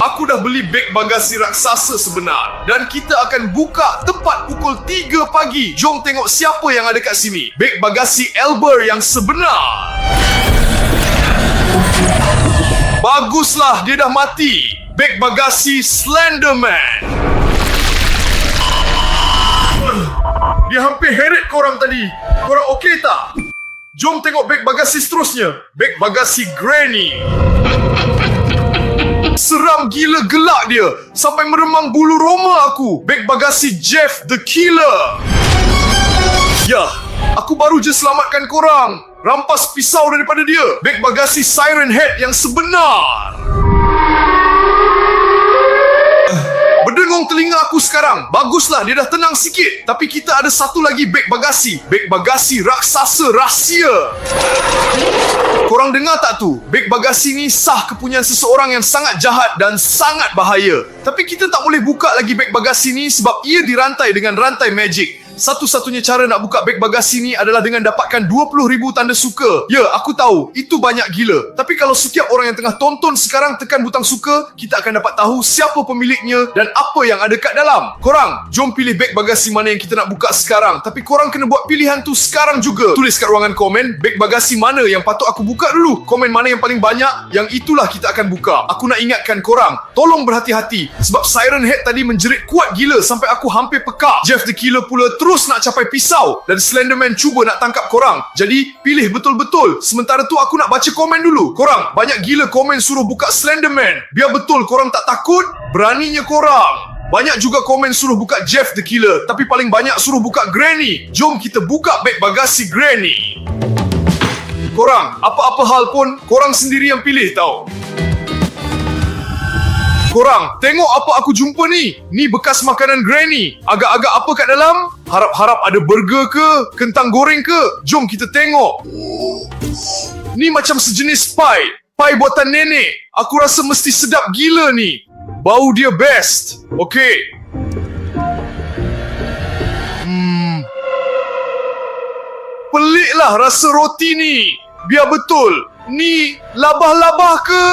Aku dah beli beg bagasi raksasa sebenar dan kita akan buka tepat pukul 3 pagi. Jom tengok siapa yang ada kat sini. Beg bagasi Elber yang sebenar. Baguslah, dia dah mati. Beg bagasi Slenderman. Dia hampir heret korang tadi. Korang okey tak? Jom tengok beg bagasi seterusnya. Beg bagasi Granny. Seram gila gelak dia sampai meremang bulu roma aku. Beg bagasi Jeff the Killer. Ya, aku baru je selamatkan korang. Rampas pisau daripada dia. Beg bagasi Siren Head yang sebenar. Berdengung telinga aku sekarang. Baguslah, dia dah tenang sikit. Tapi kita ada satu lagi beg bagasi. Beg bagasi raksasa rahsia. Korang dengar tak tu? Beg bagasi ni sah kepunyaan seseorang yang sangat jahat dan sangat bahaya. Tapi kita tak boleh buka lagi beg bagasi ni sebab ia dirantai dengan rantai magic. Satu-satunya cara nak buka beg bagasi ni adalah dengan dapatkan 20,000 tanda suka. Ya, aku tahu, itu banyak gila. Tapi kalau setiap orang yang tengah tonton sekarang tekan butang suka, kita akan dapat tahu siapa pemiliknya dan apa yang ada kat dalam. Korang, jom pilih beg bagasi mana yang kita nak buka sekarang. Tapi korang kena buat pilihan tu sekarang juga. Tulis kat ruangan komen, beg bagasi mana yang patut aku buka dulu. Komen mana yang paling banyak, yang itulah kita akan buka. Aku nak ingatkan korang, tolong berhati-hati. Sebab Siren Head tadi menjerit kuat gila sampai aku hampir pekak. Jeff the Killer pula terus nak capai pisau dan Slenderman cuba nak tangkap korang. Jadi, pilih betul-betul. Sementara tu aku nak baca komen dulu. Korang, banyak gila komen suruh buka Slenderman. Biar betul korang tak takut, beraninya korang. Banyak juga komen suruh buka Jeff the Killer, tapi paling banyak suruh buka Granny. Jom kita buka beg bagasi Granny. Korang, apa-apa hal pun, korang sendiri yang pilih tau. Korang, tengok apa aku jumpa ni. Ni bekas makanan Granny. Agak-agak apa kat dalam? Harap-harap ada burger ke? Kentang goreng ke? Jom kita tengok. Ni macam sejenis pie. Pie buatan nenek. Aku rasa mesti sedap gila ni. Bau dia best. Okey. Peliklah rasa roti ni. Biar betul. Ni labah-labah ke?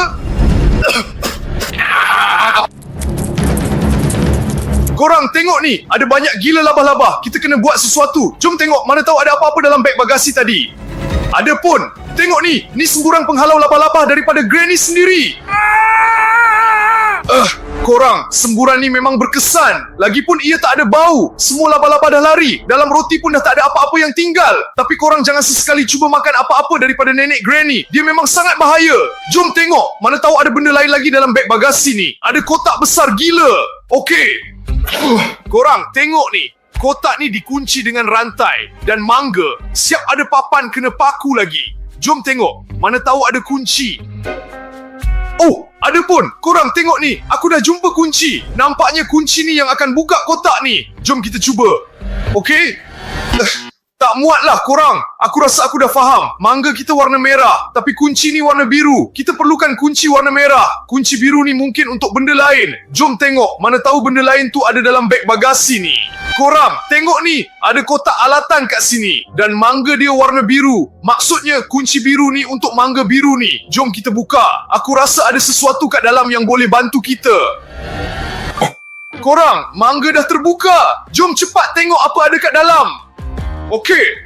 Korang tengok ni, ada banyak gila labah-labah. Kita kena buat sesuatu. Jom tengok, mana tahu ada apa-apa dalam beg bagasi tadi. Ada pun. Tengok ni semburan penghalau labah-labah daripada Granny sendiri. Korang, semburan ni memang berkesan. Lagipun ia tak ada bau. Semua labah-labah dah lari. Dalam roti pun dah tak ada apa-apa yang tinggal. Tapi korang jangan sesekali cuba makan apa-apa daripada nenek Granny. Dia memang sangat bahaya. Jom tengok, mana tahu ada benda lain lagi dalam beg bagasi ni. Ada kotak besar gila. Okey. Korang, tengok ni. Kotak ni dikunci dengan rantai. Dan mangga. Siap ada papan kena paku lagi. Jom tengok. Mana tahu ada kunci. Oh, ada pun. Korang tengok ni. Aku dah jumpa kunci. Nampaknya kunci ni yang akan buka kotak ni. Jom kita cuba. Okey? Tak muatlah korang. Aku rasa aku dah faham. Mangga kita warna merah. Tapi kunci ni warna biru. Kita perlukan kunci warna merah. Kunci biru ni mungkin untuk benda lain. Jom tengok. Mana tahu benda lain tu ada dalam beg bagasi ni. Korang, tengok ni. Ada kotak alatan kat sini. Dan mangga dia warna biru. Maksudnya kunci biru ni untuk mangga biru ni. Jom kita buka. Aku rasa ada sesuatu kat dalam yang boleh bantu kita. Korang, mangga dah terbuka. Jom cepat tengok apa ada kat dalam. Okey.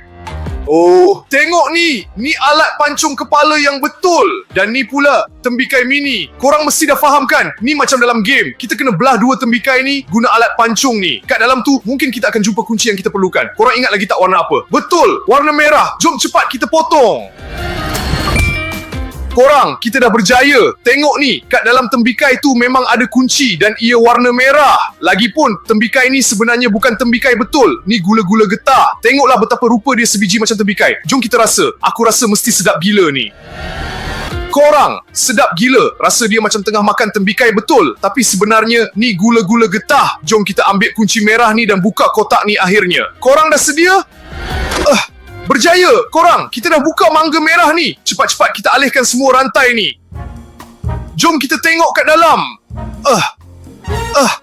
Oh, tengok ni. Ni alat pancung kepala yang betul. Dan ni pula tembikai mini. Korang mesti dah faham kan? Ni macam dalam game. Kita kena belah dua tembikai ni guna alat pancung ni. Kat dalam tu mungkin kita akan jumpa kunci yang kita perlukan. Korang ingat lagi tak warna apa? Betul, warna merah. Jom cepat kita potong. Korang, kita dah berjaya. Tengok ni, kat dalam tembikai tu memang ada kunci dan ia warna merah. Lagipun, tembikai ni sebenarnya bukan tembikai betul. Ni gula-gula getah. Tengoklah betapa rupa dia sebiji macam tembikai. Jom kita rasa. Aku rasa mesti sedap gila ni. Korang, sedap gila. Rasa dia macam tengah makan tembikai betul. Tapi sebenarnya, ni gula-gula getah. Jom kita ambil kunci merah ni dan buka kotak ni akhirnya. Korang dah sedia? Berjaya! Korang, kita dah buka mangga merah ni. Cepat-cepat kita alihkan semua rantai ni. Jom kita tengok kat dalam.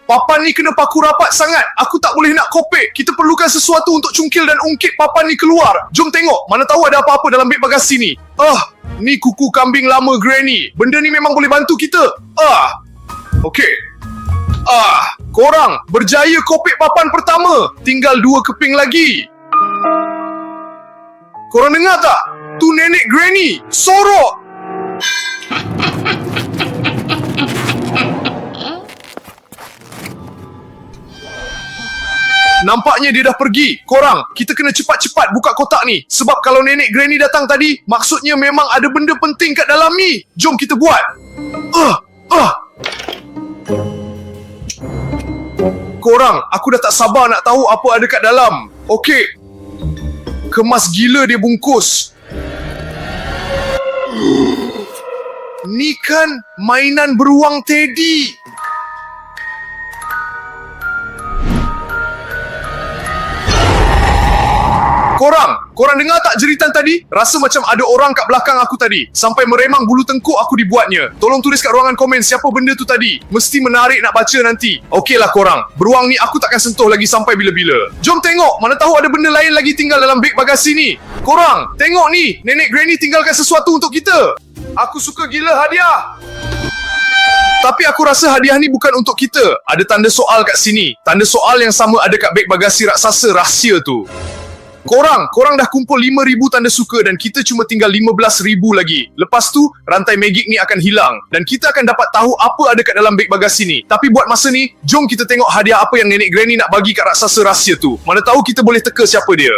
Papan ni kena paku rapat sangat. Aku tak boleh nak kopek. Kita perlukan sesuatu untuk cungkil dan ungkit papan ni keluar. Jom tengok, mana tahu ada apa-apa dalam beg bagasi ni. Ni kuku kambing lama Granny. Benda ni memang boleh bantu kita. Okey. Korang berjaya kopek papan pertama. Tinggal 2 keping lagi. Korang dengar tak? Tu nenek Granny sorok. Nampaknya dia dah pergi. Korang, kita kena cepat-cepat buka kotak ni. Sebab kalau nenek Granny datang tadi, maksudnya memang ada benda penting kat dalam ni. Jom kita buat. Korang, aku dah tak sabar nak tahu apa ada kat dalam. Okey. Kemas gila dia bungkus. Ni kan mainan beruang Teddy. Korang dengar tak jeritan tadi? Rasa macam ada orang kat belakang aku tadi. Sampai meremang bulu tengkuk aku dibuatnya. Tolong tulis kat ruangan komen siapa benda tu tadi. Mesti menarik nak baca nanti. Okeylah korang. Beruang ni aku takkan sentuh lagi sampai bila-bila. Jom tengok. Mana tahu ada benda lain lagi tinggal dalam beg bagasi ni. Korang, tengok ni. Nenek Granny tinggalkan sesuatu untuk kita. Aku suka gila hadiah. Tapi aku rasa hadiah ni bukan untuk kita. Ada tanda soal kat sini. Tanda soal yang sama ada kat beg bagasi raksasa rahsia tu. Korang dah kumpul 5,000 tanda suka dan kita cuma tinggal 15,000 lagi. Lepas tu, rantai magic ni akan hilang dan kita akan dapat tahu apa ada kat dalam beg bagasi ni. Tapi buat masa ni, jom kita tengok hadiah apa yang Nenek Granny nak bagi kat raksasa rahsia tu. Mana tahu kita boleh teka siapa dia.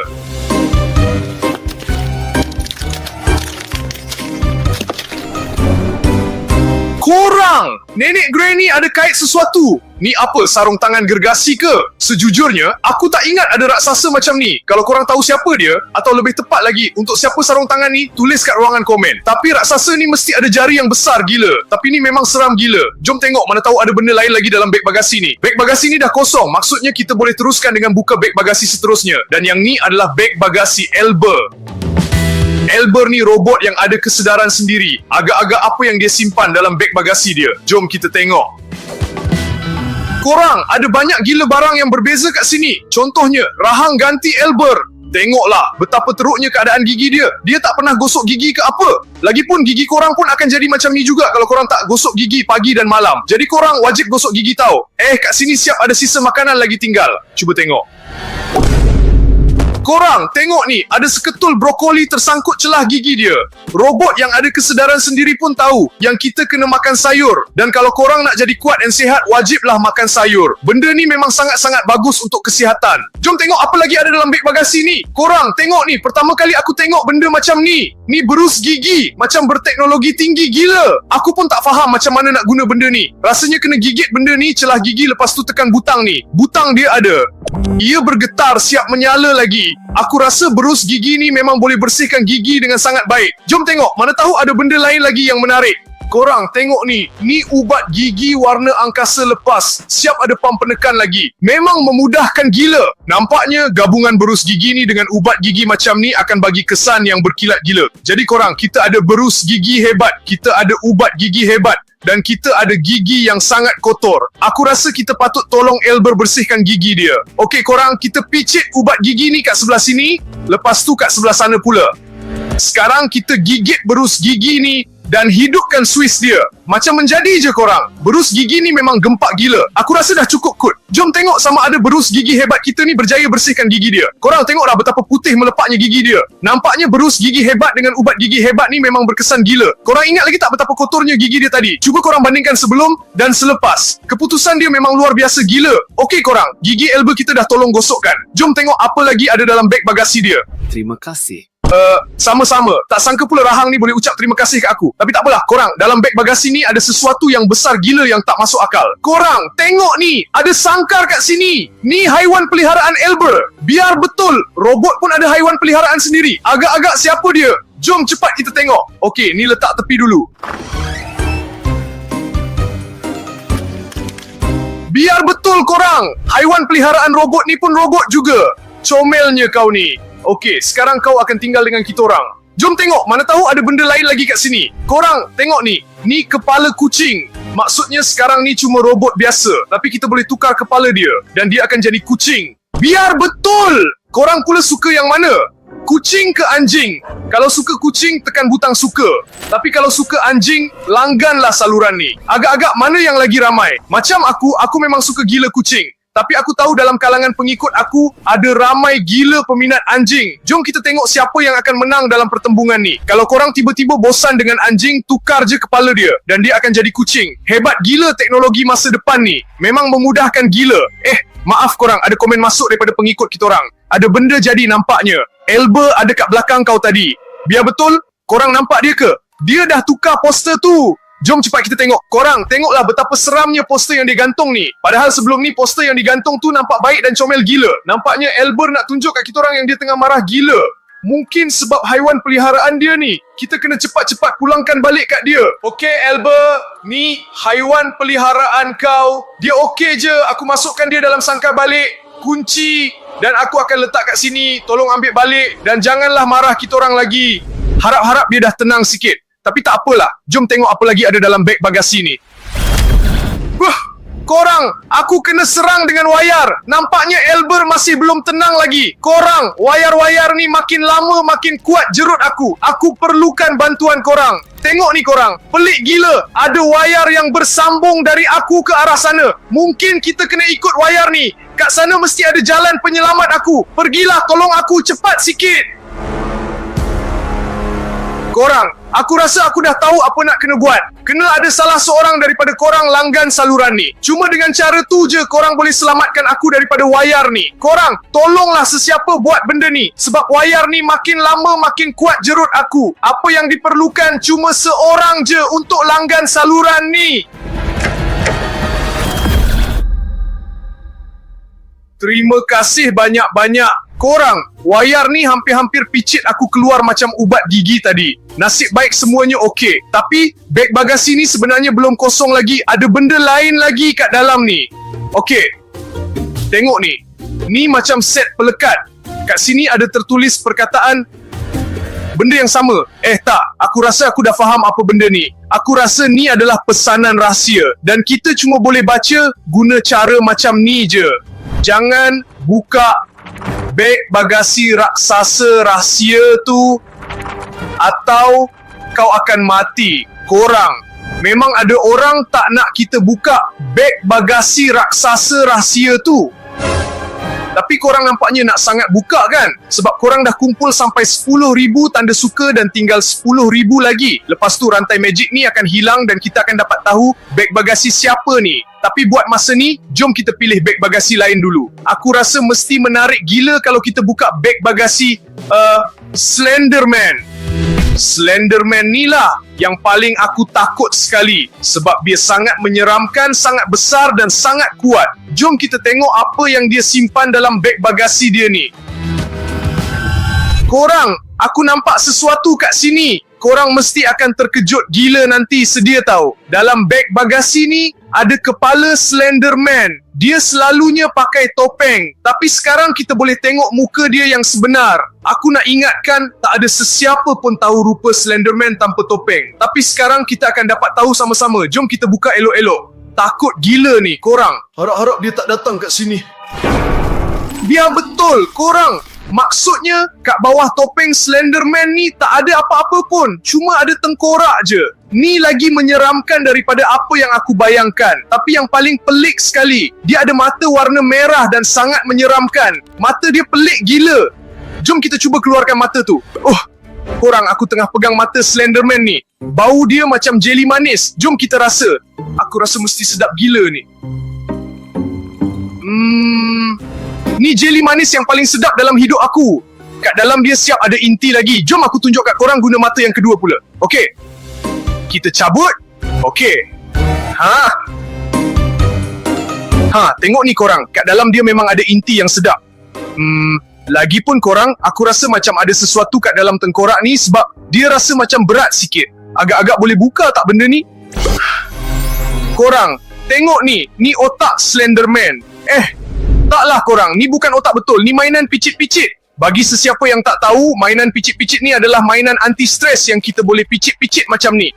Korang! Nenek Granny ada kait sesuatu. Ni apa, sarung tangan gergasi ke? Sejujurnya, aku tak ingat ada raksasa macam ni. Kalau korang tahu siapa dia, atau lebih tepat lagi, untuk siapa sarung tangan ni, tulis kat ruangan komen. Tapi raksasa ni mesti ada jari yang besar gila. Tapi ni memang seram gila. Jom tengok, mana tahu ada benda lain lagi dalam beg bagasi ni. Beg bagasi ni dah kosong, maksudnya kita boleh teruskan dengan buka beg bagasi seterusnya. Dan yang ni adalah beg bagasi Elber. Elber ni robot yang ada kesedaran sendiri. Agak-agak apa yang dia simpan dalam beg bagasi dia. Jom kita tengok. Korang, ada banyak gila barang yang berbeza kat sini. Contohnya, rahang ganti Elber. Tengoklah betapa teruknya keadaan gigi dia. Dia tak pernah gosok gigi ke apa. Lagipun gigi korang pun akan jadi macam ni juga kalau korang tak gosok gigi pagi dan malam. Jadi korang wajib gosok gigi tau. Kat sini siap ada sisa makanan lagi tinggal. Cuba tengok. Korang, tengok ni, ada seketul brokoli tersangkut celah gigi dia. Robot yang ada kesedaran sendiri pun tahu yang kita kena makan sayur. Dan kalau korang nak jadi kuat dan sihat, wajiblah makan sayur. Benda ni memang sangat-sangat bagus untuk kesihatan. Jom tengok apa lagi ada dalam beg bagasi ni. Korang, tengok ni, pertama kali aku tengok benda macam ni. Ni berus gigi, macam berteknologi tinggi gila. Aku pun tak faham macam mana nak guna benda ni. Rasanya kena gigit benda ni, celah gigi, lepas tu tekan butang ni. Butang dia ada. Ia bergetar, siap menyala lagi. Aku rasa berus gigi ni memang boleh bersihkan gigi dengan sangat baik. Jom tengok, mana tahu ada benda lain lagi yang menarik. Korang, tengok ni. Ni ubat gigi warna angkasa lepas. Siap ada pam penekan lagi. Memang memudahkan gila. Nampaknya gabungan berus gigi ni dengan ubat gigi macam ni akan bagi kesan yang berkilat gila. Jadi korang, kita ada berus gigi hebat. Kita ada ubat gigi hebat. Dan kita ada gigi yang sangat kotor. Aku rasa kita patut tolong Elber bersihkan gigi dia. Okey korang, kita picit ubat gigi ni kat sebelah sini. Lepas tu kat sebelah sana pula. Sekarang kita gigit berus gigi ni dan hidupkan Swiss dia. Macam menjadi je korang. Berus gigi ni memang gempak gila. Aku rasa dah cukup kot. Jom tengok sama ada berus gigi hebat kita ni berjaya bersihkan gigi dia. Korang tengoklah betapa putih melepaknya gigi dia. Nampaknya berus gigi hebat dengan ubat gigi hebat ni memang berkesan gila. Korang ingat lagi tak betapa kotornya gigi dia tadi? Cuba korang bandingkan sebelum dan selepas. Keputusan dia memang luar biasa gila. Okey korang, gigi Elber kita dah tolong gosokkan. Jom tengok apa lagi ada dalam beg bagasi dia. Terima kasih. Sama-sama. Tak sangka pula rahang ni boleh ucap terima kasih kat aku. Tapi tak apalah, korang, dalam beg bagasi ni ada sesuatu yang besar gila yang tak masuk akal. Korang, tengok ni. Ada sangkar kat sini. Ni haiwan peliharaan Elber. Biar betul, robot pun ada haiwan peliharaan sendiri. Agak-agak siapa dia? Jom cepat kita tengok. Okey, ni letak tepi dulu. Biar betul korang. Haiwan peliharaan robot ni pun robot juga. Comelnya kau ni. Okey, sekarang kau akan tinggal dengan kita orang. Jom tengok, mana tahu ada benda lain lagi kat sini. Korang, tengok ni. Ni kepala kucing. Maksudnya sekarang ni cuma robot biasa. Tapi kita boleh tukar kepala dia. Dan dia akan jadi kucing. Biar betul! Korang pula suka yang mana? Kucing ke anjing? Kalau suka kucing, tekan butang suka. Tapi kalau suka anjing, langganlah saluran ni. Agak-agak mana yang lagi ramai? Macam aku memang suka gila kucing. Tapi aku tahu dalam kalangan pengikut aku, ada ramai gila peminat anjing. Jom kita tengok siapa yang akan menang dalam pertembungan ni. Kalau korang tiba-tiba bosan dengan anjing, tukar je kepala dia. Dan dia akan jadi kucing. Hebat gila teknologi masa depan ni. Memang memudahkan gila. Maaf korang, ada komen masuk daripada pengikut kita orang. Ada benda jadi nampaknya. Elba ada kat belakang kau tadi. Biar betul, korang nampak dia ke? Dia dah tukar poster tu. Jom cepat kita tengok. Korang, tengoklah betapa seramnya poster yang digantung ni. Padahal sebelum ni poster yang digantung tu nampak baik dan comel gila. Nampaknya Elber nak tunjuk kat kita orang yang dia tengah marah gila. Mungkin sebab haiwan peliharaan dia ni. Kita kena cepat-cepat pulangkan balik kat dia. Okey Elber, ni haiwan peliharaan kau. Dia okey je. Aku masukkan dia dalam sangkar balik. Kunci. Dan aku akan letak kat sini. Tolong ambil balik. Dan janganlah marah kita orang lagi. Harap-harap dia dah tenang sikit. Tapi tak apalah, jom tengok apa lagi ada dalam beg bagasi ni. Korang, aku kena serang dengan wayar. Nampaknya Elber masih belum tenang lagi. Korang, wayar-wayar ni makin lama makin kuat jerut aku. Aku perlukan bantuan korang. Tengok ni korang, pelik gila. Ada wayar yang bersambung dari aku ke arah sana. Mungkin kita kena ikut wayar ni. Kat sana mesti ada jalan penyelamat aku. Pergilah, tolong aku cepat sikit. Korang, aku rasa aku dah tahu apa nak kena buat. Kena ada salah seorang daripada korang langgan saluran ni. Cuma dengan cara tu je korang boleh selamatkan aku daripada wayar ni. Korang, tolonglah sesiapa buat benda ni. Sebab wayar ni makin lama makin kuat jerut aku. Apa yang diperlukan cuma seorang je untuk langgan saluran ni. Terima kasih banyak-banyak. Korang, wayar ni hampir-hampir picit aku keluar macam ubat gigi tadi. Nasib baik semuanya okey. Tapi, beg bagasi ni sebenarnya belum kosong lagi. Ada benda lain lagi kat dalam ni. Okey. Tengok ni. Ni macam set pelekat. Kat sini ada tertulis perkataan benda yang sama. Tak. Aku rasa aku dah faham apa benda ni. Aku rasa ni adalah pesanan rahsia. Dan kita cuma boleh baca guna cara macam ni je. Jangan buka beg bagasi raksasa rahsia tu atau kau akan mati. Korang, memang ada orang tak nak kita buka beg bagasi raksasa rahsia tu. Tapi korang nampaknya nak sangat buka kan? Sebab korang dah kumpul sampai 10,000 tanda suka dan tinggal 10,000 lagi. Lepas tu rantai magic ni akan hilang dan kita akan dapat tahu beg bagasi siapa ni. Tapi buat masa ni, jom kita pilih beg bagasi lain dulu. Aku rasa mesti menarik gila kalau kita buka beg bagasi Slenderman. Slenderman ni lah yang paling aku takut sekali. Sebab dia sangat menyeramkan, sangat besar dan sangat kuat. Jom kita tengok apa yang dia simpan dalam beg bagasi dia ni. Korang, aku nampak sesuatu kat sini. Korang mesti akan terkejut gila nanti, sedia tahu. Dalam beg bagasi ni, ada kepala Slenderman. Dia selalunya pakai topeng. Tapi sekarang kita boleh tengok muka dia yang sebenar. Aku nak ingatkan, tak ada sesiapa pun tahu rupa Slenderman tanpa topeng. Tapi sekarang kita akan dapat tahu sama-sama. Jom kita buka elok-elok. Takut gila ni, korang. Harap-harap dia tak datang kat sini. Biar betul, korang. Maksudnya, kat bawah topeng Slenderman ni tak ada apa-apa pun. Cuma ada tengkorak je. Ni lagi menyeramkan daripada apa yang aku bayangkan. Tapi yang paling pelik sekali, dia ada mata warna merah dan sangat menyeramkan. Mata dia pelik gila. Jom kita cuba keluarkan mata tu. Korang, aku tengah pegang mata Slenderman ni. Bau dia macam jeli manis. Jom kita rasa. Aku rasa mesti sedap gila ni. Ni jeli manis yang paling sedap dalam hidup aku. Kat dalam dia siap ada inti lagi. Jom aku tunjuk kat korang guna mata yang kedua pula. Okey. Kita cabut. Okey. Tengok ni korang. Kat dalam dia memang ada inti yang sedap. Lagipun korang, aku rasa macam ada sesuatu kat dalam tengkorak ni sebab dia rasa macam berat sikit. Agak-agak boleh buka tak benda ni? Korang, tengok ni. Ni otak Slenderman. Taklah korang, ni bukan otak betul. Ni mainan picit-picit. Bagi sesiapa yang tak tahu, mainan picit-picit ni adalah mainan anti-stres yang kita boleh picit-picit macam ni.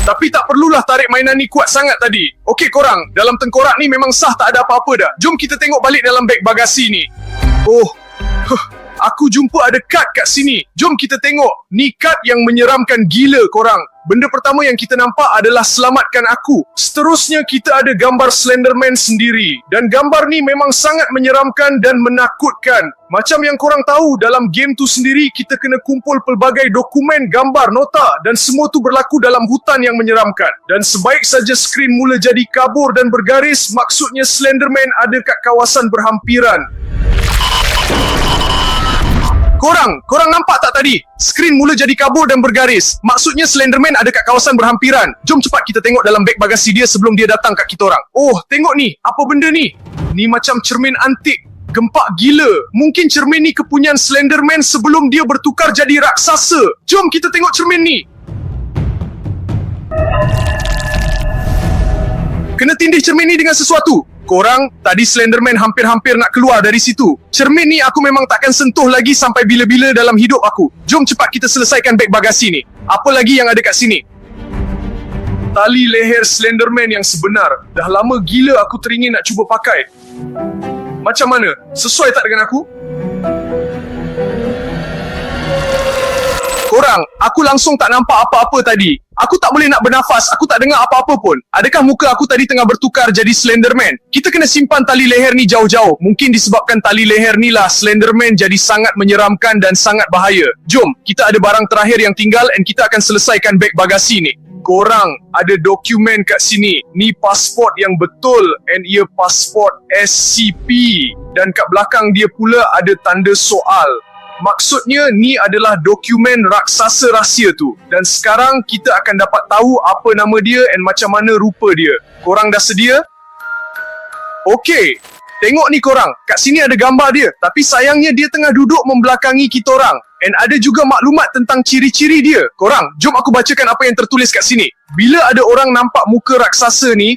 Tapi tak perlulah tarik mainan ni kuat sangat tadi. Okey korang, dalam tengkorak ni memang sah, tak ada apa-apa dah. Jom kita tengok balik dalam beg bagasi ni. Aku jumpa ada kad kat sini. Jom kita tengok. Ni kad yang menyeramkan gila korang. Benda pertama yang kita nampak adalah selamatkan aku. Seterusnya kita ada gambar Slenderman sendiri. Dan gambar ni memang sangat menyeramkan dan menakutkan. Macam yang korang tahu, dalam game tu sendiri kita kena kumpul pelbagai dokumen, gambar, nota dan semua tu berlaku dalam hutan yang menyeramkan. Dan sebaik saja skrin mula jadi kabur dan bergaris, maksudnya Slenderman ada kat kawasan berhampiran. Korang nampak tak tadi? Skrin mula jadi kabur dan bergaris. Maksudnya Slenderman ada kat kawasan berhampiran. Jom cepat kita tengok dalam beg bagasi dia sebelum dia datang kat kita orang. Oh, tengok ni. Apa benda ni? Ni macam cermin antik. Gempak gila. Mungkin cermin ni kepunyaan Slenderman sebelum dia bertukar jadi raksasa. Jom kita tengok cermin ni. Kena tindih cermin ni dengan sesuatu. Korang, tadi Slenderman hampir-hampir nak keluar dari situ. Cermin ni aku memang takkan sentuh lagi sampai bila-bila dalam hidup aku. Jom cepat kita selesaikan beg bagasi ni. Apa lagi yang ada kat sini? Tali leher Slenderman yang sebenar. Dah lama gila aku teringin nak cuba pakai. Macam mana? Sesuai tak dengan aku? Korang, aku langsung tak nampak apa-apa tadi. Aku tak boleh nak bernafas, aku tak dengar apa-apa pun. Adakah muka aku tadi tengah bertukar jadi Slenderman? Kita kena simpan tali leher ni jauh-jauh. Mungkin disebabkan tali leher ni lah Slenderman jadi sangat menyeramkan dan sangat bahaya. Jom, kita ada barang terakhir yang tinggal dan kita akan selesaikan beg bagasi ni. Korang, ada dokumen kat sini. Ni pasport yang betul and ia pasport SCP. Dan kat belakang dia pula ada tanda soal. Maksudnya ni adalah dokumen raksasa rahsia tu. Dan sekarang kita akan dapat tahu apa nama dia and macam mana rupa dia. Korang dah sedia? Okey. Tengok ni korang. Kat sini ada gambar dia. Tapi sayangnya dia tengah duduk membelakangi kita orang. And ada juga maklumat tentang ciri-ciri dia. Korang, jom aku bacakan apa yang tertulis kat sini. Bila ada orang nampak muka raksasa ni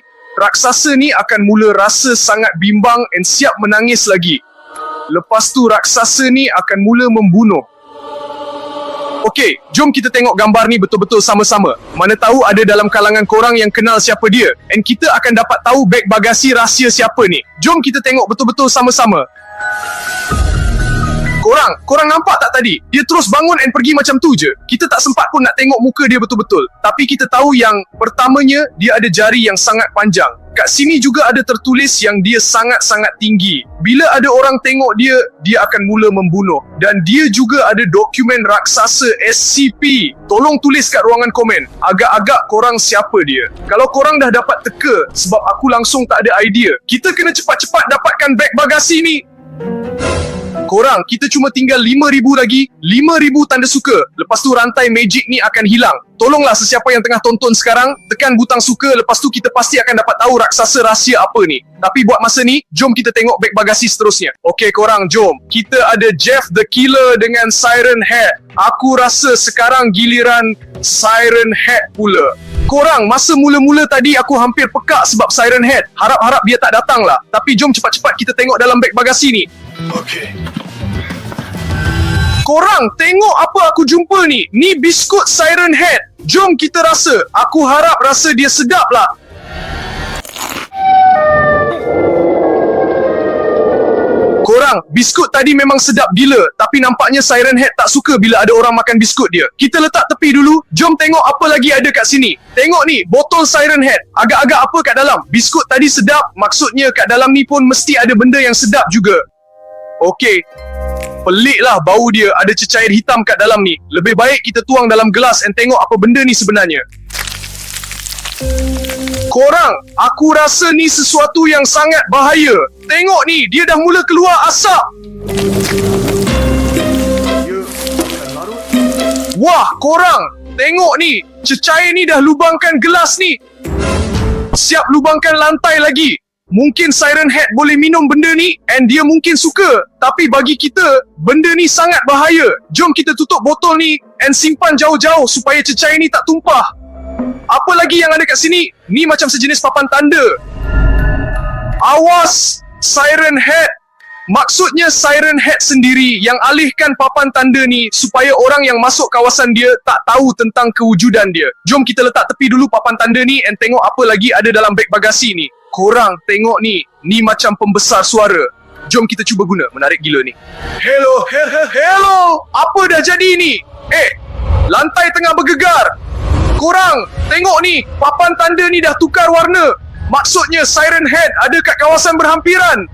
akan mula rasa sangat bimbang and siap menangis lagi. Lepas tu raksasa ni akan mula membunuh. Okey, jom kita tengok gambar ni betul-betul sama-sama. Mana tahu ada dalam kalangan korang yang kenal siapa dia. And kita akan dapat tahu beg bagasi rahsia siapa ni. Jom kita tengok betul-betul sama-sama. Korang nampak tak tadi? Dia terus bangun and pergi macam tu je. Kita tak sempat pun nak tengok muka dia betul-betul. Tapi kita tahu yang pertamanya, dia ada jari yang sangat panjang. Kat sini juga ada tertulis yang dia sangat-sangat tinggi. Bila ada orang tengok dia, dia akan mula membunuh. Dan dia juga ada dokumen raksasa SCP. Tolong tulis kat ruangan komen. Agak-agak korang siapa dia. Kalau korang dah dapat teka, sebab aku langsung tak ada idea. Kita kena cepat-cepat dapatkan beg bagasi ni. Korang, kita cuma tinggal 5,000 lagi. 5,000 tanda suka. Lepas tu rantai magic ni akan hilang. Tolonglah sesiapa yang tengah tonton sekarang, tekan butang suka. Lepas tu kita pasti akan dapat tahu raksasa rahsia apa ni. Tapi buat masa ni, jom kita tengok beg bagasi seterusnya. Okey korang, jom. Kita ada Jeff the Killer dengan Siren Head. Aku rasa sekarang giliran Siren Head pula. Korang, masa mula-mula tadi aku hampir pekak sebab Siren Head. Harap-harap dia tak datang lah. Tapi jom cepat-cepat kita tengok dalam beg bagasi ni. Okey. Korang, tengok apa aku jumpa ni. Ni biskut Siren Head. Jom kita rasa. Aku harap rasa dia sedap lah. Korang, biskut tadi memang sedap gila. Tapi nampaknya Siren Head tak suka bila ada orang makan biskut dia. Kita letak tepi dulu. Jom tengok apa lagi ada kat sini. Tengok ni, botol Siren Head. Agak-agak apa kat dalam? Biskut tadi sedap. Maksudnya kat dalam ni pun mesti ada benda yang sedap juga. Okey. Pelik lah bau dia, ada cecair hitam kat dalam ni. Lebih baik kita tuang dalam gelas and tengok apa benda ni sebenarnya. Korang, aku rasa ni sesuatu yang sangat bahaya. Tengok ni, dia dah mula keluar asap. Wah, korang, tengok ni. Cecair ni dah lubangkan gelas ni. Siap lubangkan lantai lagi. Mungkin Siren Head boleh minum benda ni and dia mungkin suka. Tapi bagi kita, benda ni sangat bahaya. Jom kita tutup botol ni and simpan jauh-jauh supaya cecair ni tak tumpah. Apa lagi yang ada kat sini? Ni macam sejenis papan tanda. Awas, Siren Head. Maksudnya Siren Head sendiri yang alihkan papan tanda ni supaya orang yang masuk kawasan dia tak tahu tentang kewujudan dia. Jom kita letak tepi dulu papan tanda ni and tengok apa lagi ada dalam beg bagasi ni. Korang tengok ni. Ni macam pembesar suara. Jom kita cuba guna menarik gila ni. Hello. Apa dah jadi ni? Lantai tengah bergegar. Korang, tengok ni. Papan tanda ni dah tukar warna. Maksudnya Siren Head ada kat kawasan berhampiran.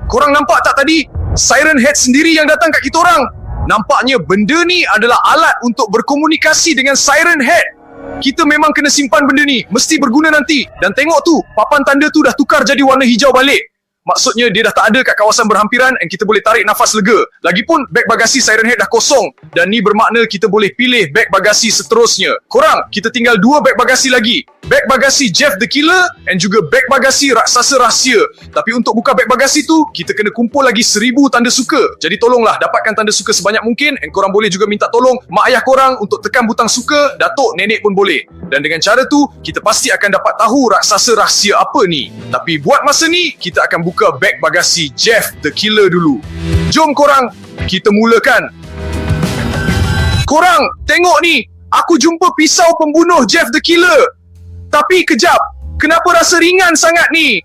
Korang nampak tak tadi? Siren Head sendiri yang datang kat kita orang. Nampaknya benda ni adalah alat untuk berkomunikasi dengan Siren Head. Kita memang kena simpan benda ni. Mesti berguna nanti. Dan tengok tu, papan tanda tu dah tukar jadi warna hijau balik. Maksudnya dia dah tak ada kat kawasan berhampiran dan kita boleh tarik nafas lega. Lagipun beg bagasi Siren Head dah kosong. Dan ni bermakna kita boleh pilih beg bagasi seterusnya. Korang, kita tinggal 2 beg bagasi lagi. Beg bagasi Jeff the Killer dan juga beg bagasi raksasa rahsia. Tapi untuk buka beg bagasi tu, kita kena kumpul lagi 1000 tanda suka. Jadi tolonglah dapatkan tanda suka sebanyak mungkin. Dan korang boleh juga minta tolong mak ayah korang untuk tekan butang suka. Datuk, nenek pun boleh. Dan dengan cara tu, kita pasti akan dapat tahu raksasa rahsia apa ni. Tapi buat masa ni, kita akan buka beg bagasi Jeff the Killer dulu. Jom korang, kita mulakan. Korang, tengok ni. Aku jumpa pisau pembunuh Jeff the Killer. Tapi kejap, kenapa rasa ringan sangat ni?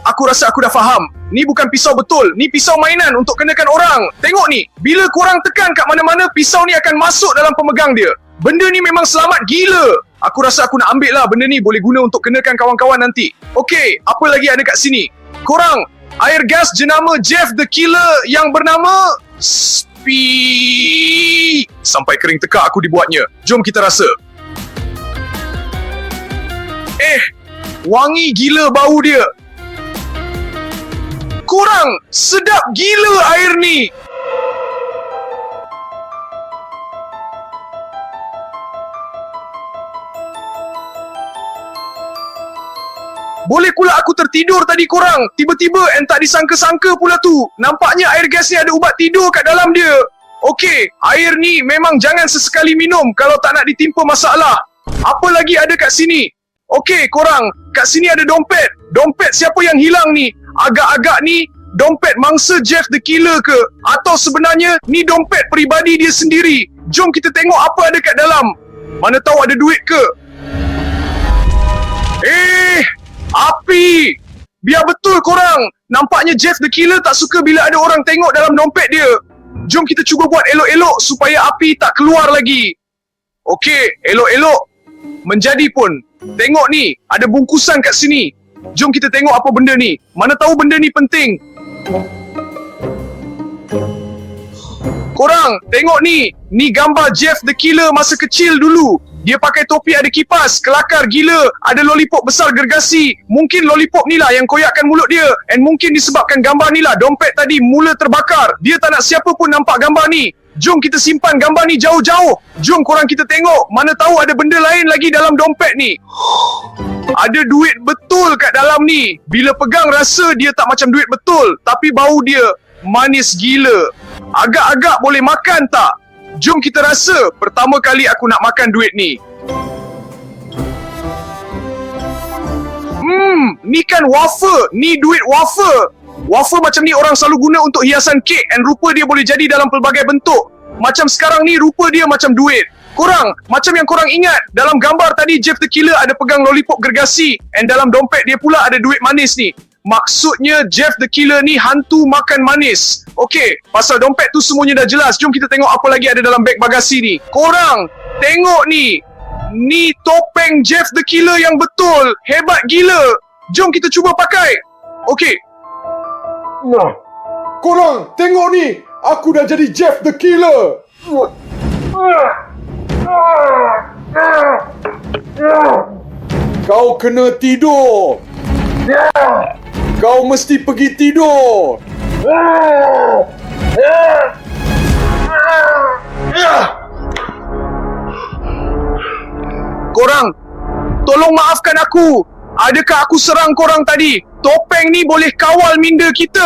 Aku rasa aku dah faham. Ni bukan pisau betul. Ni pisau mainan untuk kenakan orang. Tengok ni, bila korang tekan kat mana-mana, pisau ni akan masuk dalam pemegang dia. Benda ni memang selamat gila. Aku rasa aku nak ambil lah benda ni. Boleh guna untuk kenakan kawan-kawan nanti. Okey, apa lagi ada kat sini? Korang, air gas jenama Jeff the Killer yang bernama Sampai kering tekak aku dibuatnya. Jom kita rasa. Wangi gila bau dia. Korang, sedap gila air ni. Boleh pula aku tertidur tadi korang. Tiba-tiba and tak disangka-sangka pula tu. Nampaknya air gas ni ada ubat tidur kat dalam dia. Okey, air ni memang jangan sesekali minum kalau tak nak ditimpa masalah. Apa lagi ada kat sini? Okey korang, kat sini ada dompet. Dompet siapa yang hilang ni? Agak-agak ni dompet mangsa Jeff the Killer ke? Atau sebenarnya ni dompet peribadi dia sendiri? Jom kita tengok apa ada kat dalam. Mana tahu ada duit ke? Api! Biar betul korang. Nampaknya Jeff the Killer tak suka bila ada orang tengok dalam dompet dia. Jom kita cuba buat elok-elok supaya api tak keluar lagi. Okey, elok-elok. Menjadi pun. Tengok ni, ada bungkusan kat sini. Jom kita tengok apa benda ni. Mana tahu benda ni penting. Korang, tengok ni. Ni gambar Jeff the Killer masa kecil dulu. Dia pakai topi ada kipas, kelakar gila, ada lollipop besar gergasi. Mungkin lollipop ni lah yang koyakkan mulut dia. And mungkin disebabkan gambar ni lah dompet tadi mula terbakar. Dia tak nak siapa pun nampak gambar ni. Jom kita simpan gambar ni jauh-jauh. Jom korang kita tengok. Mana tahu ada benda lain lagi dalam dompet ni. Ada duit betul kat dalam ni. Bila pegang rasa dia tak macam duit betul. Tapi bau dia manis gila. Agak-agak boleh makan tak? Jom kita rasa. Pertama kali aku nak makan duit ni. Ni kan wafer. Ni duit wafer. Wafer macam ni orang selalu guna untuk hiasan kek. And rupa dia boleh jadi dalam pelbagai bentuk. Macam sekarang ni rupa dia macam duit. Korang, macam yang korang ingat, dalam gambar tadi Jeff the Killer ada pegang lollipop gergasi. And dalam dompet dia pula ada duit manis ni. Maksudnya Jeff the Killer ni hantu makan manis. Okey, pasal dompet tu semuanya dah jelas. Jom kita tengok apa lagi ada dalam beg bagasi ni. Korang, tengok ni. Ni topeng Jeff the Killer yang betul. Hebat gila. Jom kita cuba pakai. Okey. Nah, korang tengok ni. Aku dah jadi Jeff the Killer. Kau kena tidur. Kau mesti pergi tidur. Korang, tolong maafkan aku. Adakah aku serang korang tadi? Topeng ni boleh kawal minda kita.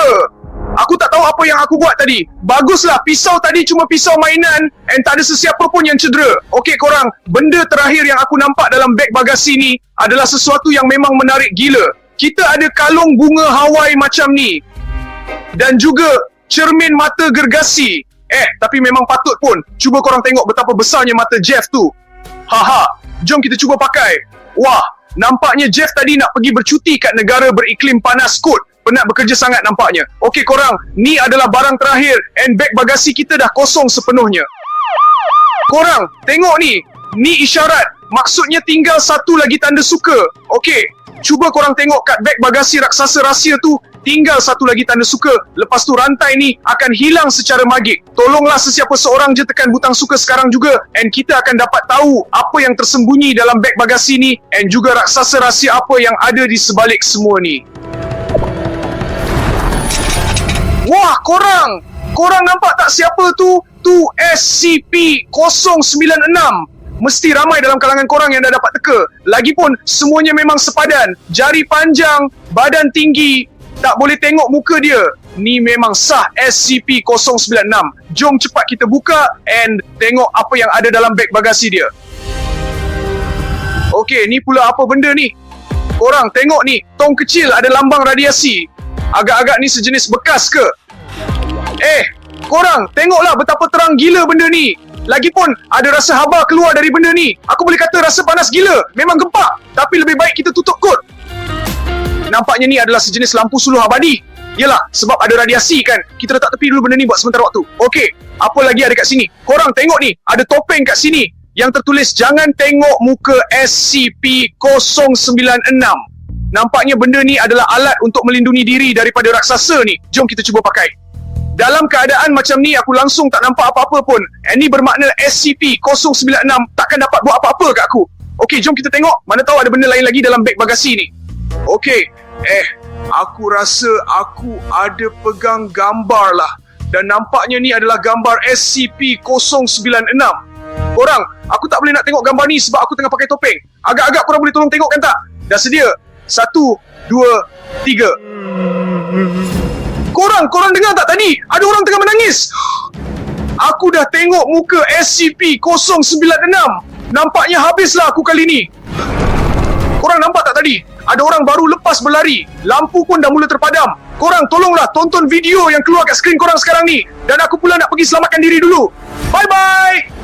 Aku tak tahu apa yang aku buat tadi. Baguslah, pisau tadi cuma pisau mainan and tak ada sesiapa pun yang cedera. Okey korang, benda terakhir yang aku nampak dalam beg bagasi ni adalah sesuatu yang memang menarik gila. Kita ada kalung bunga Hawaii macam ni. Dan juga cermin mata gergasi. Tapi memang patut pun. Cuba korang tengok betapa besarnya mata Jeff tu. Haha, jom kita cuba pakai. Wah, nampaknya Jeff tadi nak pergi bercuti kat negara beriklim panas kot. Penat bekerja sangat nampaknya. Okey korang, ni adalah barang terakhir and beg bagasi kita dah kosong sepenuhnya. Korang, tengok ni. Ni isyarat. Maksudnya tinggal satu lagi tanda suka. Okey, cuba korang tengok kat beg bagasi raksasa rahsia tu. Tinggal satu lagi tanda suka. Lepas tu rantai ni akan hilang secara magik. Tolonglah sesiapa seorang je tekan butang suka sekarang juga. And kita akan dapat tahu apa yang tersembunyi dalam beg bagasi ni. And juga raksasa rahsia apa yang ada di sebalik semua ni. Wah, korang! Korang nampak tak siapa tu? Tu SCP-096. Mesti ramai dalam kalangan korang yang dah dapat teka. Lagipun, semuanya memang sepadan. Jari panjang, badan tinggi. Tak boleh tengok muka dia. Ni memang sah SCP-096. Jom cepat kita buka and tengok apa yang ada dalam beg bagasi dia. Okey, ni pula apa benda ni? Korang tengok ni, tong kecil ada lambang radiasi. Agak-agak ni sejenis bekas ke? Korang tengoklah betapa terang gila benda ni. Lagipun ada rasa haba keluar dari benda ni. Aku boleh kata rasa panas gila. Memang gempak. Tapi lebih baik kita tutup kot. Nampaknya ni adalah sejenis lampu suluh abadi. Yelah, sebab ada radiasi kan. Kita letak tepi dulu benda ni buat sementara waktu. Okey, apa lagi ada kat sini? Korang tengok ni, ada topeng kat sini yang tertulis jangan tengok muka SCP-096. Nampaknya benda ni adalah alat untuk melindungi diri daripada raksasa ni. Jom kita cuba pakai. Dalam keadaan macam ni aku langsung tak nampak apa-apa pun. Ini bermakna SCP-096 takkan dapat buat apa-apa kat aku. Okey, jom kita tengok. Mana tahu ada benda lain lagi dalam beg bagasi ni. Okey, aku rasa aku ada pegang gambar lah. Dan nampaknya ni adalah gambar SCP-096. Korang, aku tak boleh nak tengok gambar ni sebab aku tengah pakai topeng. Agak-agak korang boleh tolong tengokkan tak? Dah sedia? 1, 2, 3. Korang dengar tak tadi? Ada orang tengah menangis. Aku dah tengok muka SCP-096. Nampaknya habislah aku kali ni. Korang nampak tak tadi? Ada orang baru lepas berlari. Lampu pun dah mula terpadam. Korang tolonglah tonton video yang keluar kat skrin korang sekarang ni. Dan aku pula nak pergi selamatkan diri dulu. Bye-bye!